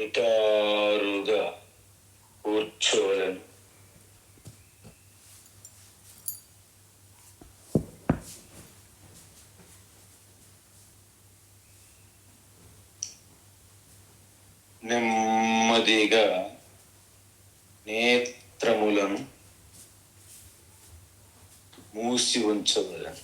నిటారుగా కూర్చోవలను. నెమ్మదిగా నేత్రములను మూసి ఉంచవలను.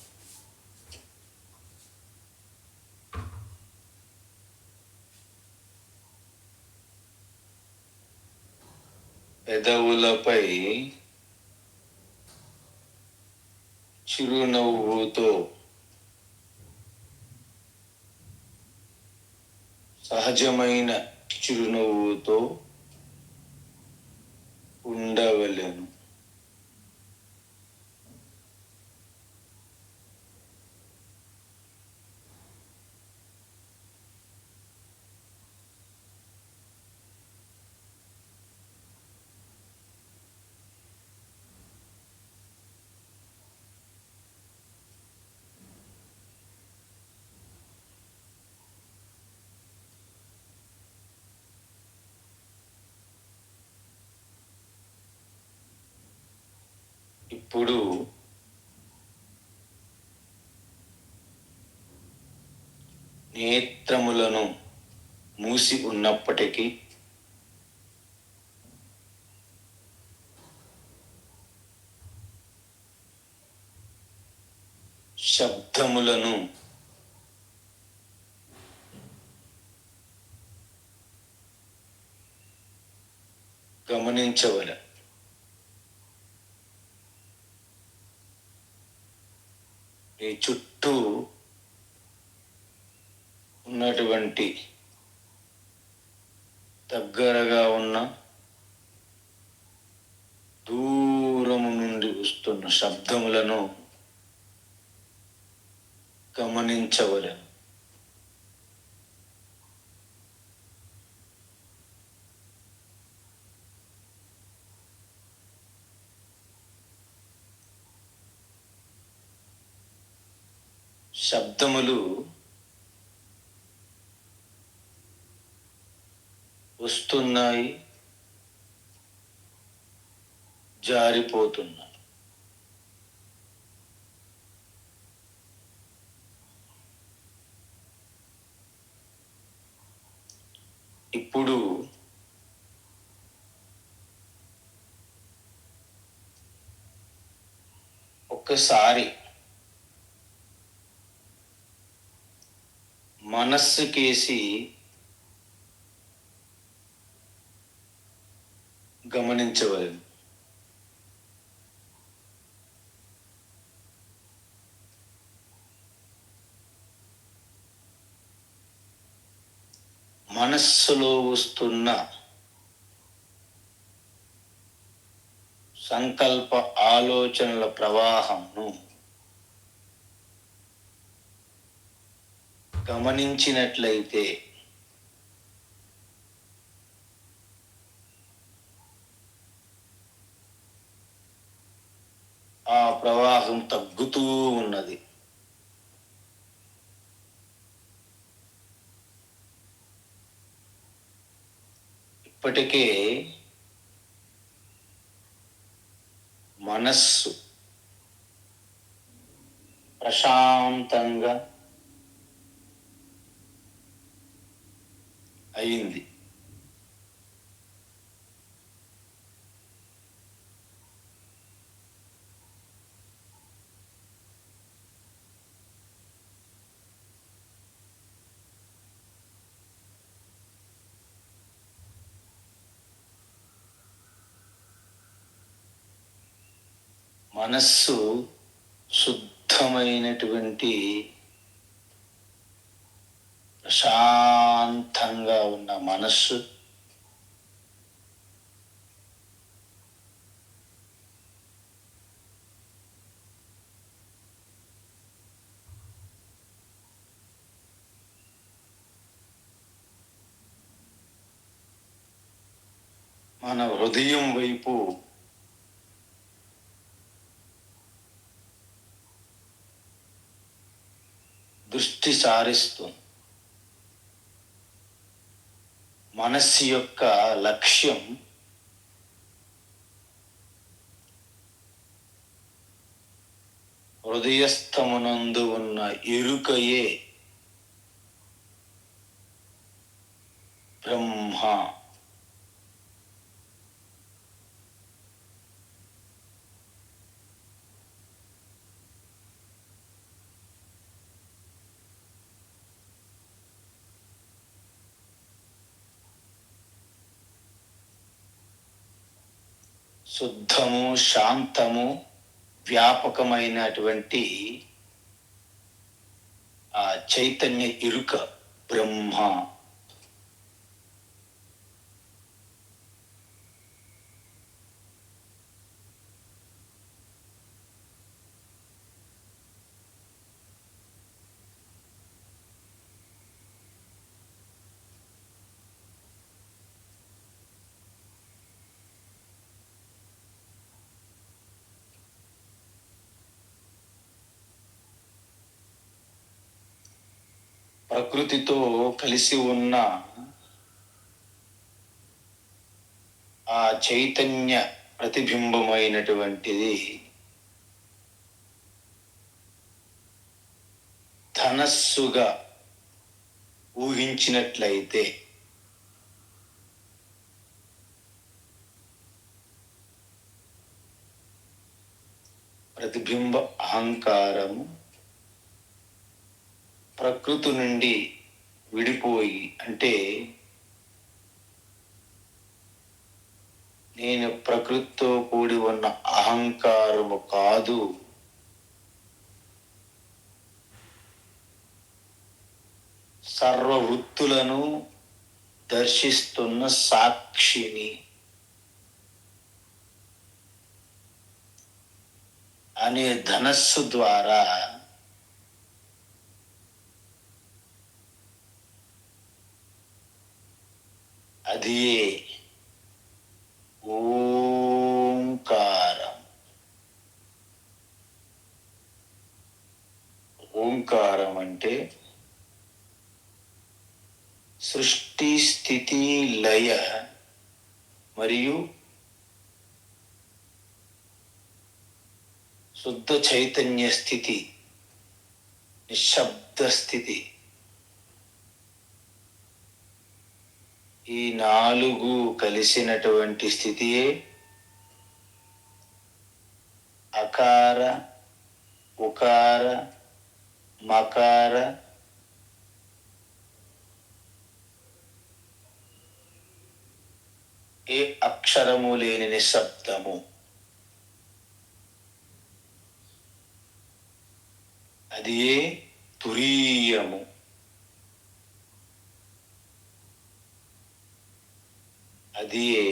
పెదవులపై చిరునవ్వుతో సహజమైన చిరునవ్వుతో ఉండవలెను. ఇప్పుడు నేత్రములను మూసి ఉన్నప్పటికీ శబ్దములను గమనించవలెను. నీ చుట్టూ ఉన్నటువంటి దగ్గరగా ఉన్న దూరము నుండి వస్తున్న శబ్దములను గమనించవలెను. శబ్దములు వస్తున్నాయి, జారిపోతున్నాయి. ఇప్పుడు ఒక్కసారి మనస్సుకేసి గమనించవలెను. మనస్సులో వస్తున్న సంకల్ప ఆలోచనల ప్రవాహంను గమనించినట్లయితే ఆ ప్రవాహం తగ్గుతూ ఉన్నది. ఇప్పటికే మనస్సు ప్రశాంతంగా అయింది. మనస్సు శుద్ధమైనటువంటి ప్రశాంతంగా ఉన్న మనస్సు మన హృదయం వైపు దృష్టి సారిస్తుంది. మనస్సు యొక్క లక్ష్యం హృదయస్థమునందు ఉన్న ఎరుకయే బ్రహ్మ. శుద్ధము, శాంతము, వ్యాపకమైనటువంటి ఆ చైతన్య ఎరుక బ్రహ్మ. ప్రకృతితో కలిసి ఉన్న ఆ చైతన్య ప్రతిబింబమైనటువంటిది ధనస్సుగా ఊహించినట్లయితే ప్రతిబింబ అహంకారము ప్రకృతి నుండి విడిపోయి, అంటే నేను ప్రకృతితో కూడి ఉన్న అహంకారము కాదు, సర్వవృత్తులను దర్శిస్తున్న సాక్షిని అనే ధనస్సు ద్వారా అది ఓంకారం. ఓంకారం అంటే సృష్టి, స్థితి, లయ మరియు శుద్ధ చైతన్య స్థితి, నిశ్శబ్ద స్థితి, ఈ నాలుగు కలిసినటువంటి స్థితియే అకార, ఉకార, మకార, ఏ అక్షరము లేని నిశ్శబ్దము. అది ఏ తురీయము. అది ఏ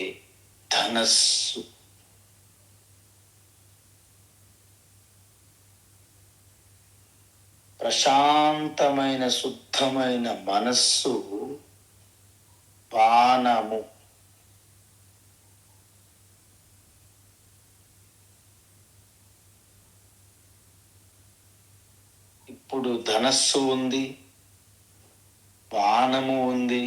ధనస్సు. ప్రశాంతమైన శుద్ధమైన మనస్సు బాణము. ఇప్పుడు ధనస్సు ఉంది, బాణము ఉంది.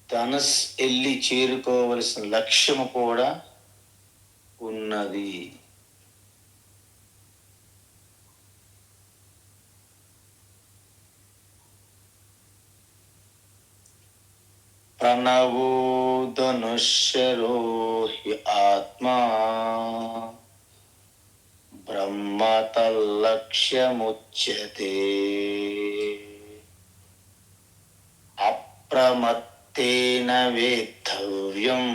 ధనస్ వెళ్ళి చేరుకోవలసిన లక్ష్యము కూడా ఉన్నది. ప్రణవో ధనుష్యరో హి ఆత్మా బ్రహ్మ తల్లక్ష్యముచ్యతే. అప్రమత్తేన వేత్తవ్యం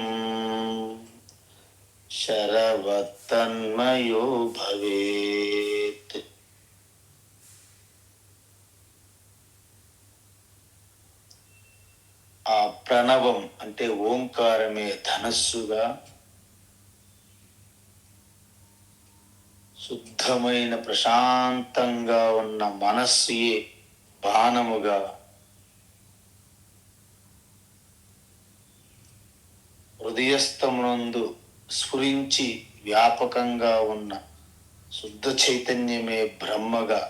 శరవత్తన్మయో భవేత్. ఆ ప్రణవం అంటే ఓంకారమే ధనస్సుగా, శుద్ధమైన ప్రశాంతంగా ఉన్న మనస్సుయే బాణముగా, హృదయస్థమునందు స్ఫురించి వ్యాపకంగా ఉన్న శుద్ధ చైతన్యమే బ్రహ్మగా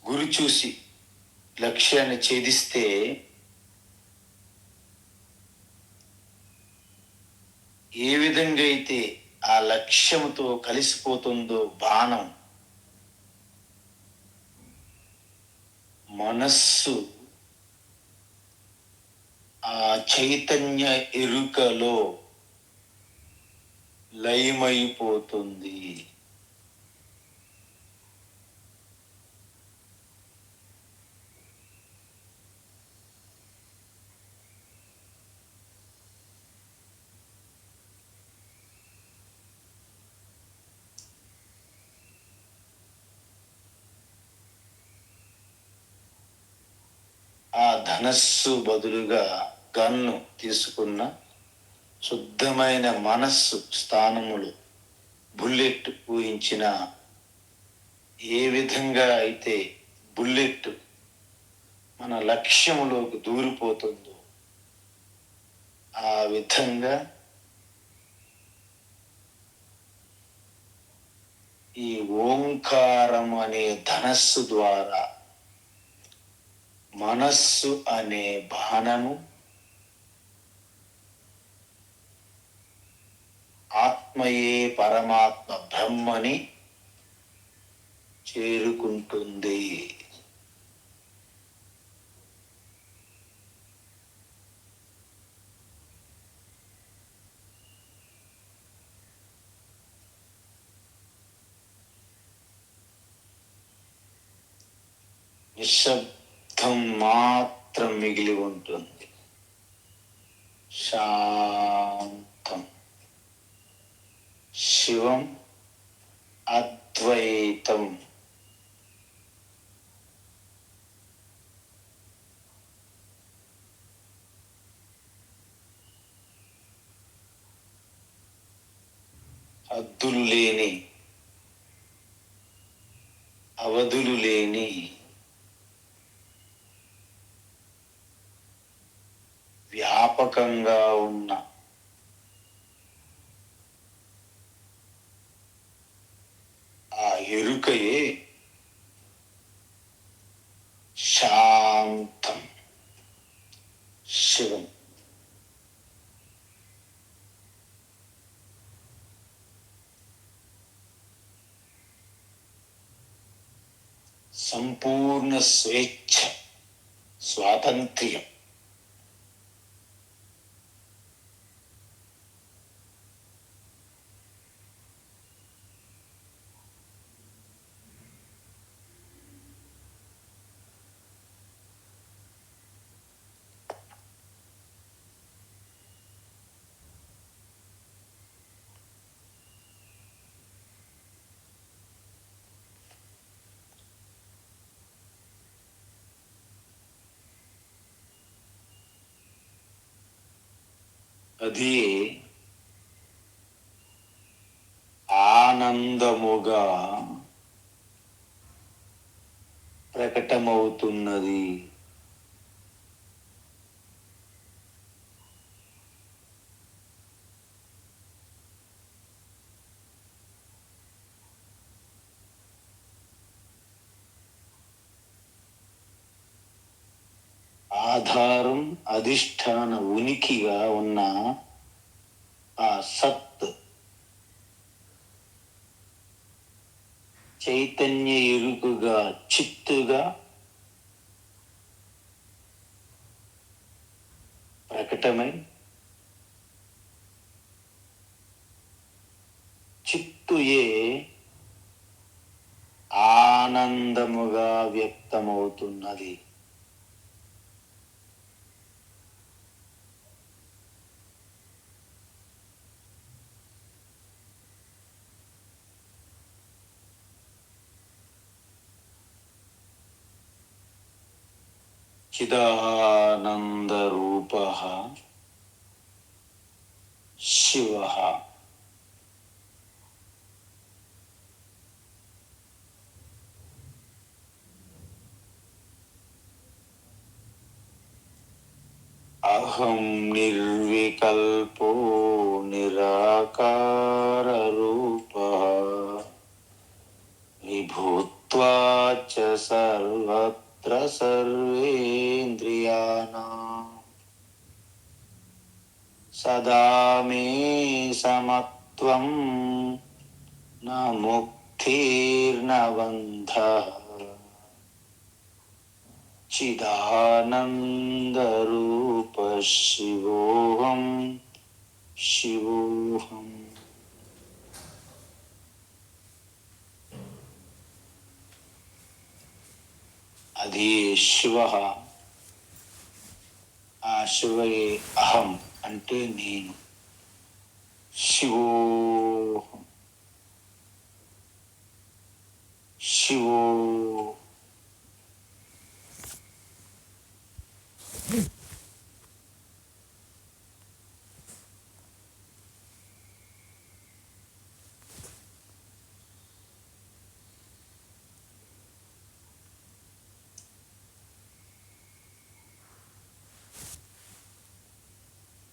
గురి చూసి లక్ష్యాన్ని ఛేదిస్తే ఏ విధంగా అయితే ఆ లక్ష్యంతో కలిసిపోతుందో బాణం, మనస్సు ఆ చైతన్య ఎరుకలో లయమైపోతుంది. ఆ ధనస్సు బదులుగా గన్ను తీసుకున్న శుద్ధమైన మనస్సు స్థానములు బుల్లెట్ ఊహించిన ఏ విధంగా అయితే బుల్లెట్ మన లక్ష్యంలోకి దూరిపోతుందో ఆ విధంగా ఈ ఓంకారం అనే ధనస్సు ద్వారా మనస్సు అనే బాణము ఆత్మయే పరమాత్మ బ్రహ్మని చేరుకుంటుంది. నిశ్శబ్దం మాత్రం మిగిలి ఉంటుంది. శాంతం. శివం అద్వైతం. హద్దులు లేని, అవధులు లేని వ్యాపకంగా ఉన్న ఆ ఎరుకయే శాంతం, శివం. సంపూర్ణ స్వేచ్ఛ, స్వాతంత్ర్యం. అది ఆనందముగా ప్రకటమవుతున్నది. ఆధారం, అధిష్టాన ఉనికిగా ఉన్న ఆ సత్ చైతన్య ఎరుకుగా, చిత్తుగా ప్రకటమై చిత్తుయే ఆనందముగా వ్యక్తమవుతున్నది. చిదానందరూపః శివః. అహం నిర్వికల్పో నిరాకారరూపః విభూత్వానందరూపః దృష్ట్వా చ సర్వత్ర సర్వేంద్రియాణాం సదా మే సమత్వం న ముక్తిర్న బంధః చిదానందరూప శివోహం శివోహం. అది శివ. ఆ శివే అహం అంటే నేను. శివోహం శివో.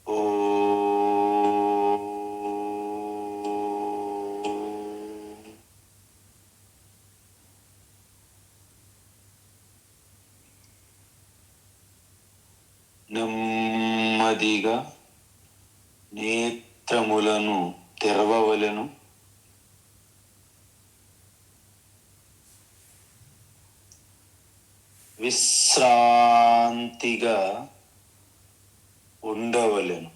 ఓ నెమ్మదిగా నేత్రములను తెరవవలెను. విశ్రాంతిగా ఉండవలెను.